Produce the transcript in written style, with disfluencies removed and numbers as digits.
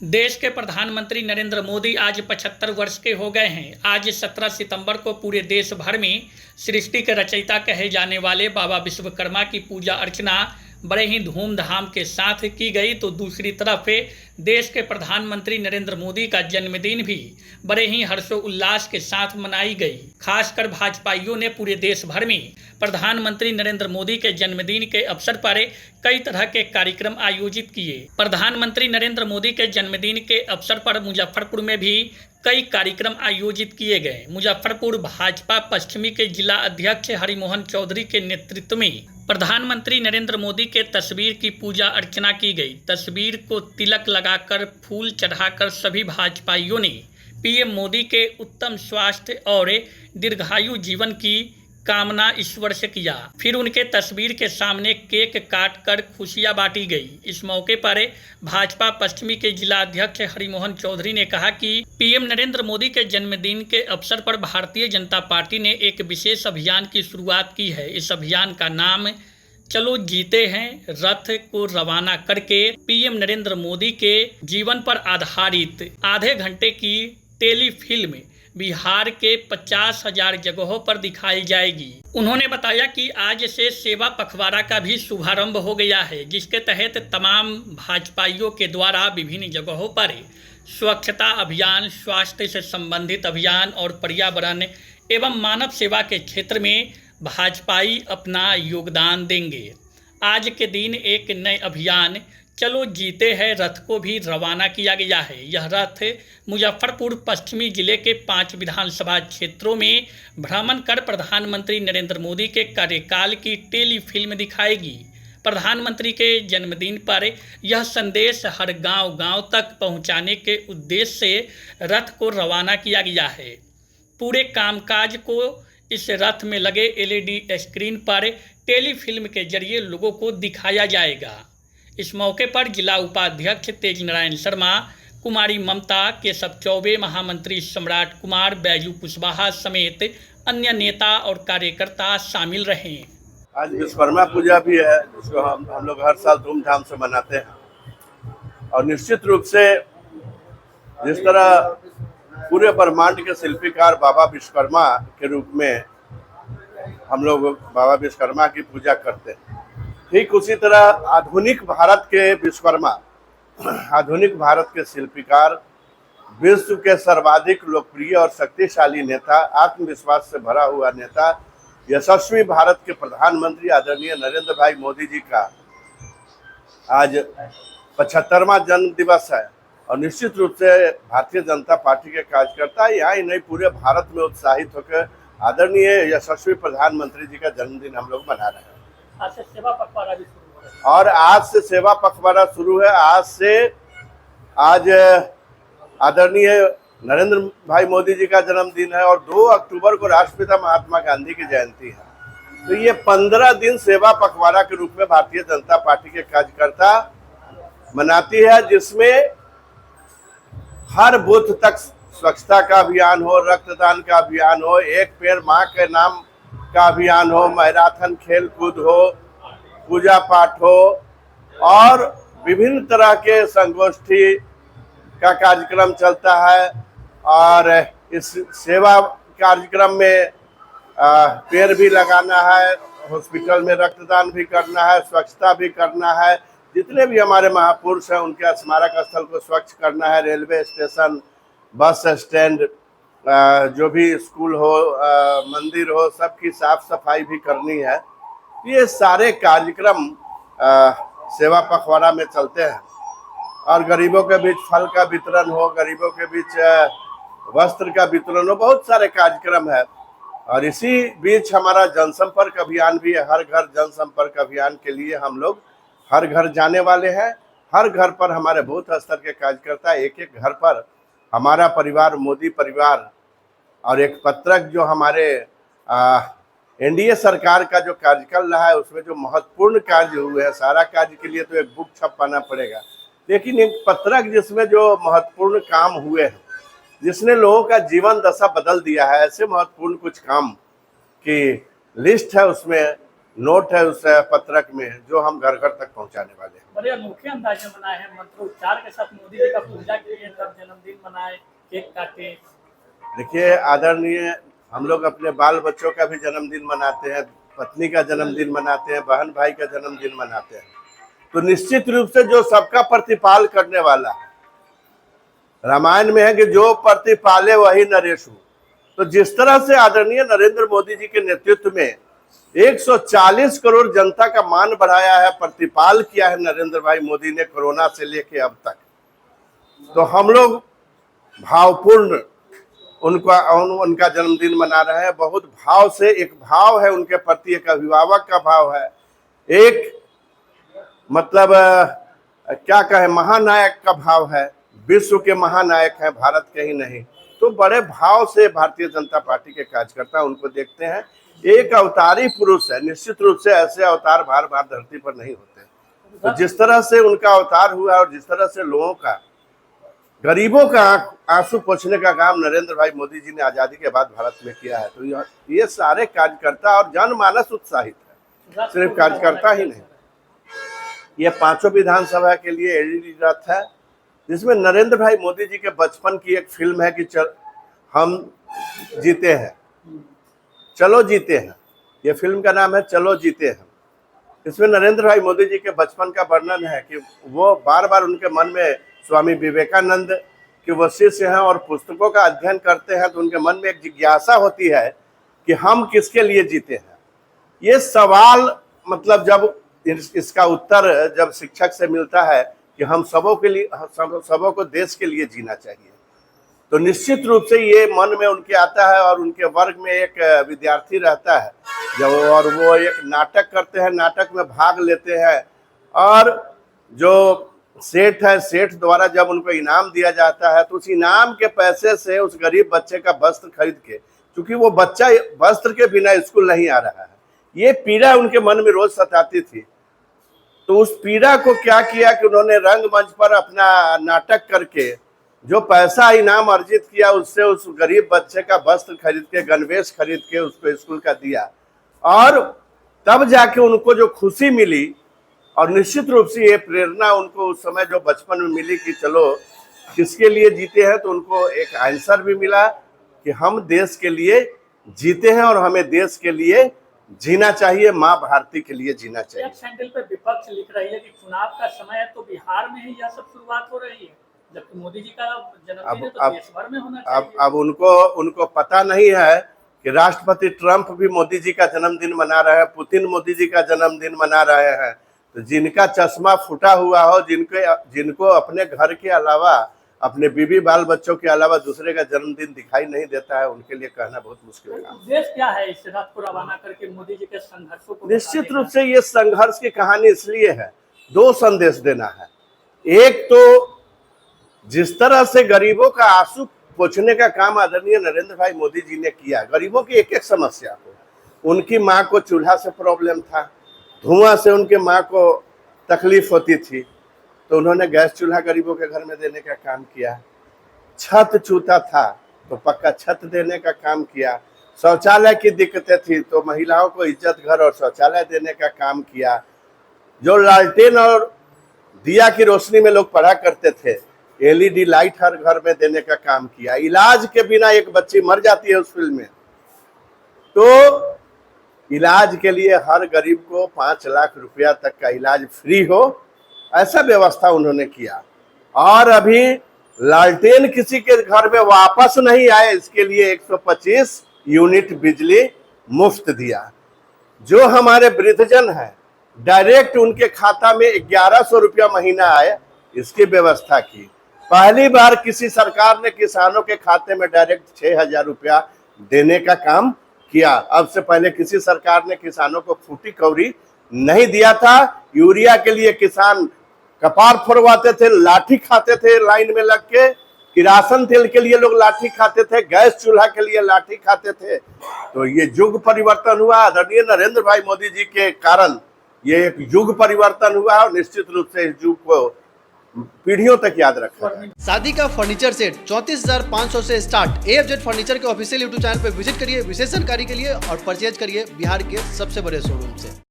देश के प्रधानमंत्री नरेंद्र मोदी आज 75 वर्ष के हो गए हैं। आज 17 सितंबर को पूरे देश भर में सृष्टि के रचयिता कहे जाने वाले बाबा विश्वकर्मा की पूजा अर्चना बड़े ही धूमधाम के साथ की गई, तो दूसरी तरफ देश के प्रधानमंत्री नरेंद्र मोदी का जन्मदिन भी बड़े ही हर्षोल्लास के साथ मनाई गई। खासकर भाजपाइयों ने पूरे देश भर में प्रधानमंत्री नरेंद्र मोदी के जन्मदिन के अवसर पर कई तरह के कार्यक्रम आयोजित किए। प्रधानमंत्री नरेंद्र मोदी के जन्मदिन के अवसर पर मुजफ्फरपुर में भी कई कार्यक्रम आयोजित किए गए। मुजफ्फरपुर भाजपा पश्चिमी के जिला अध्यक्ष हरिमोहन चौधरी के नेतृत्व में प्रधानमंत्री नरेंद्र मोदी के तस्वीर की पूजा अर्चना की गई। तस्वीर को तिलक लगाकर फूल चढ़ाकर सभी भाजपाइयों ने पीएम मोदी के उत्तम स्वास्थ्य और दीर्घायु जीवन की कामना ईश्वर से किया। फिर उनके तस्वीर के सामने केक काट कर खुशियां बांटी गई। इस मौके पर भाजपा पश्चिमी के जिला अध्यक्ष हरिमोहन चौधरी ने कहा कि पीएम नरेंद्र मोदी के जन्मदिन के अवसर पर भारतीय जनता पार्टी ने एक विशेष अभियान की शुरुआत की है। इस अभियान का नाम चलो जीते हैं रथ को रवाना करके पीएम नरेंद्र मोदी के जीवन पर आधारित आधे घंटे की टेलीफिल्म बिहार के 50,000 जगहों पर दिखाई जाएगी। उन्होंने बताया कि आज से सेवा पखवाड़ा का भी शुभारंभ हो गया है, जिसके तहत तमाम भाजपाइयों के द्वारा विभिन्न जगहों पर स्वच्छता अभियान, स्वास्थ्य से संबंधित अभियान और पर्यावरण एवं मानव सेवा के क्षेत्र में भाजपाई अपना योगदान देंगे। आज के दिन एक नए अभियान चलो जीते हैं रथ को भी रवाना किया गया है। यह रथ मुजफ्फरपुर पश्चिमी जिले के 5 विधानसभा क्षेत्रों में भ्रमण कर प्रधानमंत्री नरेंद्र मोदी के कार्यकाल की टेलीफिल्म दिखाएगी। प्रधानमंत्री के जन्मदिन पर यह संदेश हर गांव-गांव तक पहुंचाने के उद्देश्य से रथ को रवाना किया गया है। पूरे कामकाज को इस रथ में लगे एलईडी स्क्रीन पर टेलीफिल्म के जरिए लोगों को दिखाया जाएगा। इस मौके पर जिला उपाध्यक्ष तेज नारायण शर्मा, कुमारी ममता, केशव चौबे, महामंत्री सम्राट कुमार, बैजू कुशवाहा समेत अन्य नेता और कार्यकर्ता शामिल रहे। आज विश्वकर्मा पूजा भी है, जिसको हम लोग हर साल धूमधाम से मनाते हैं। और निश्चित रूप से जिस तरह पूरे ब्रह्मांड के शिल्पीकार बाबा विश्वकर्मा के रूप में हम लोग बाबा विश्वकर्मा की पूजा करते हैं, ठीक उसी तरह आधुनिक भारत के विश्वकर्मा, आधुनिक भारत के शिल्पीकार, विश्व के सर्वाधिक लोकप्रिय और शक्तिशाली नेता, आत्मविश्वास से भरा हुआ नेता, यशस्वी भारत के प्रधानमंत्री आदरणीय नरेंद्र भाई मोदी जी का आज 75वां जन्म दिवस है। और निश्चित रूप से भारतीय जनता पार्टी के कार्यकर्ता यहाँ ही नहीं पूरे भारत में उत्साहित होकर आदरणीय यशस्वी प्रधानमंत्री जी का जन्मदिन हम लोग मना रहे हैं। आज से सेवा पखवाड़ा भी शुरू हो रहा है। और आज से सेवा पखवाड़ा शुरू है। आज आदरणीय नरेंद्र भाई मोदी जी का जन्मदिन है और 2 अक्टूबर को राष्ट्रपिता महात्मा गांधी की जयंती है। तो ये 15 दिन सेवा पखवाड़ा के रूप में भारतीय जनता पार्टी के कार्यकर्ता मनाती है, जिसमें हर बूथ तक स्वच्छता का अभियान हो, रक्तदान का अभियान हो, एक पेड़ माँ के नाम का अभियान हो, मैराथन खेल कूद हो, पूजा पाठ हो और विभिन्न तरह के संगोष्ठी का कार्यक्रम चलता है। और इस सेवा कार्यक्रम में पेड़ भी लगाना है, हॉस्पिटल में रक्तदान भी करना है, स्वच्छता भी करना है, जितने भी हमारे महापुरुष हैं उनके स्मारक स्थल को स्वच्छ करना है, रेलवे स्टेशन, बस स्टैंड, जो भी स्कूल हो, मंदिर हो, सबकी साफ सफाई भी करनी है। ये सारे कार्यक्रम सेवा पखवाड़ा में चलते हैं। और गरीबों के बीच फल का वितरण हो, गरीबों के बीच वस्त्र का वितरण हो, बहुत सारे कार्यक्रम है। और इसी बीच हमारा जनसंपर्क अभियान भी है। हर घर जनसंपर्क अभियान के लिए हम लोग हर घर जाने वाले हैं। हर घर पर हमारे बूथ स्तर के कार्यकर्ता, एक एक घर पर हमारा परिवार, मोदी परिवार, और एक पत्रक जो हमारे एनडीए सरकार का जो कार्यकाल रहा है उसमें जो महत्वपूर्ण कार्य हुए हैं, सारा कार्य के लिए तो एक बुक छपवाना पड़ेगा, लेकिन एक पत्रक जिसमें जो महत्वपूर्ण काम हुए हैं, जिसने लोगों का जीवन दशा बदल दिया है, ऐसे महत्वपूर्ण कुछ काम की लिस्ट है उसमें। नोट है उस पत्रक में, जो हम घर घर तक पहुंचाने वाले हैं। बड़े अनोखे अंदाज में मनाए हैं, मंत्रोच्चार के साथ मोदी जी का पूजा किए, तब जन्मदिन मनाए, केक काटे। देखिए आदरणीय, हम लोग अपने बाल बच्चों का भी जन्मदिन मनाते हैं, पत्नी का जन्मदिन मनाते हैं, बहन भाई का जन्मदिन मनाते हैं। तो निश्चित रूप से जो सबका प्रतिपाल करने वाला है, रामायण में है कि जो प्रतिपाले वही नरेशु। तो जिस तरह से आदरणीय नरेंद्र मोदी जी के नेतृत्व में 140 करोड़ जनता का मान बढ़ाया है, प्रतिपाल किया है नरेंद्र भाई मोदी ने कोरोना से लेके अब तक, तो हम लोग भावपूर्ण उनका जन्मदिन मना रहे हैं। बहुत भाव से, एक भाव है उनके प्रति, एक अभिभावक का भाव है, एक मतलब क्या कहे, महानायक का भाव है, विश्व के महानायक हैं, भारत के ही नहीं। तो बड़े भाव से भारतीय जनता पार्टी के कार्यकर्ता उनको देखते हैं। एक अवतारी पुरुष है, निश्चित रूप से ऐसे अवतार बार बार धरती पर नहीं होते। तो जिस तरह से उनका अवतार हुआ और जिस तरह से लोगों का, गरीबों का आंसू पोंछने का काम नरेंद्र भाई मोदी जी ने आजादी के बाद भारत में किया है, तो ये सारे कार्यकर्ता और जनमानस उत्साहित है, सिर्फ कार्यकर्ता ही नहीं। ये पांचों विधानसभा के लिए एलईडी रथ है, जिसमें नरेंद्र भाई मोदी जी के बचपन की एक फिल्म है कि हम जीते हैं, चलो जीते हैं। ये फिल्म का नाम है चलो जीते हैं। इसमें नरेंद्र भाई मोदी जी के बचपन का वर्णन है कि वो बार बार उनके मन में स्वामी विवेकानंद के वो शिष्य हैं और पुस्तकों का अध्ययन करते हैं, तो उनके मन में एक जिज्ञासा होती है कि हम किसके लिए जीते हैं। ये सवाल मतलब जब इसका उत्तर जब शिक्षक से मिलता है कि हम सबों के लिए, सबों को देश के लिए जीना चाहिए, तो निश्चित रूप से ये मन में उनके आता है। और उनके वर्ग में एक विद्यार्थी रहता है जब, और वो एक नाटक करते हैं, नाटक में भाग लेते हैं, और जो सेठ है, सेठ द्वारा जब उनको इनाम दिया जाता है, तो उस इनाम के पैसे से उस गरीब बच्चे का वस्त्र खरीद के, क्योंकि वो बच्चा वस्त्र के बिना स्कूल नहीं आ रहा है, ये पीड़ा उनके मन में रोज सताती थी। तो उस पीड़ा को क्या किया कि उन्होंने रंगमंच पर अपना नाटक करके जो पैसा इनाम अर्जित किया, उससे उस गरीब बच्चे का वस्त्र खरीद के, गणवेश खरीद के उसको स्कूल का दिया, और तब जाके उनको जो खुशी मिली, और निश्चित रूप से ये प्रेरणा उनको उस समय जो बचपन में मिली कि चलो किसके लिए जीते हैं, तो उनको एक आंसर भी मिला कि हम देश के लिए जीते हैं और हमें देश के लिए जीना चाहिए, माँ भारती के लिए जीना चाहिए। एक सैंडल पे विपक्ष लिख रही है कि चुनाव का समय है, तो बिहार में ही यह सब शुरुआत हो रही है, जबकि मोदी जी का जन्मदिन है तो देश भर में होना चाहिए। अब उनको पता नहीं है कि राष्ट्रपति ट्रंप भी मोदी जी का जन्मदिन मना रहे हैं, पुतिन मोदी जी का जन्मदिन मना रहे हैं। तो जिनका चश्मा फूटा हुआ हो, जिनको अपने घर के अलावा, अपने बीवी बाल बच्चों के अलावा दूसरे का जन्मदिन दिखाई नहीं देता है, उनके लिए कहना बहुत मुश्किल है। उद्देश्य क्या है इस रथ को रवाना करके मोदी जी के संघर्षों को? निश्चित रूप से ये संघर्ष की कहानी इसलिए है, दो संदेश देना है। एक तो जिस तरह से गरीबों का आंसू पोंछने का काम आदरणीय नरेंद्र भाई मोदी जी ने किया, गरीबों की एक एक समस्या को, उनकी माँ को चूल्हा से प्रॉब्लम था, धुआं से उनके माँ को तकलीफ होती थी, तो उन्होंने गैस चूल्हा गरीबों के घर में देने का काम किया। छत छूता था तो पक्का छत देने का काम किया। शौचालय की दिक्कतें थी तो महिलाओं को इज्जत घर और शौचालय देने का काम किया। जो लालटेन और दिया की रोशनी में लोग पढ़ा करते थे, एलईडी लाइट हर घर में देने का काम किया। इलाज के बिना एक बच्ची मर जाती है उस फिल्म में, तो इलाज के लिए हर गरीब को 5 लाख रुपया तक का इलाज फ्री हो, ऐसा व्यवस्था उन्होंने किया। और अभी लालटेन किसी के घर में वापस नहीं आए, इसके लिए 125 यूनिट बिजली मुफ्त दिया। जो हमारे वृद्धजन हैं, डायरेक्ट उनके खाता में 1100 रुपया महीना आए, इसकी व्यवस्था की। पहली बार किसी सरकार ने किसानों के खाते में डायरेक्ट 6000 रुपया देने का काम किया। अब से पहले किसी सरकार ने किसानों को फूटी कौड़ी नहीं दिया था। यूरिया के लिए किसान कपार फोड़वाते थे, लाठी खाते थे लाइन में लग के। किरासन तेल के लिए लोग लाठी खाते थे, गैस चूल्हा के लिए लाठी खाते थे। तो ये युग परिवर्तन हुआ आदरणीय नरेंद्र भाई मोदी जी के कारण, ये एक युग परिवर्तन हुआ और निश्चित रूप से इस युग को पीढ़ियों तक याद रखा है। शादी का फर्नीचर सेट 34,500 से स्टार्ट। AFZ फर्नीचर के ऑफिशियल यूट्यूब चैनल पर विजिट करिए विशेष जानकारी के लिए और परचेज करिए बिहार के सबसे बड़े शोरूम से।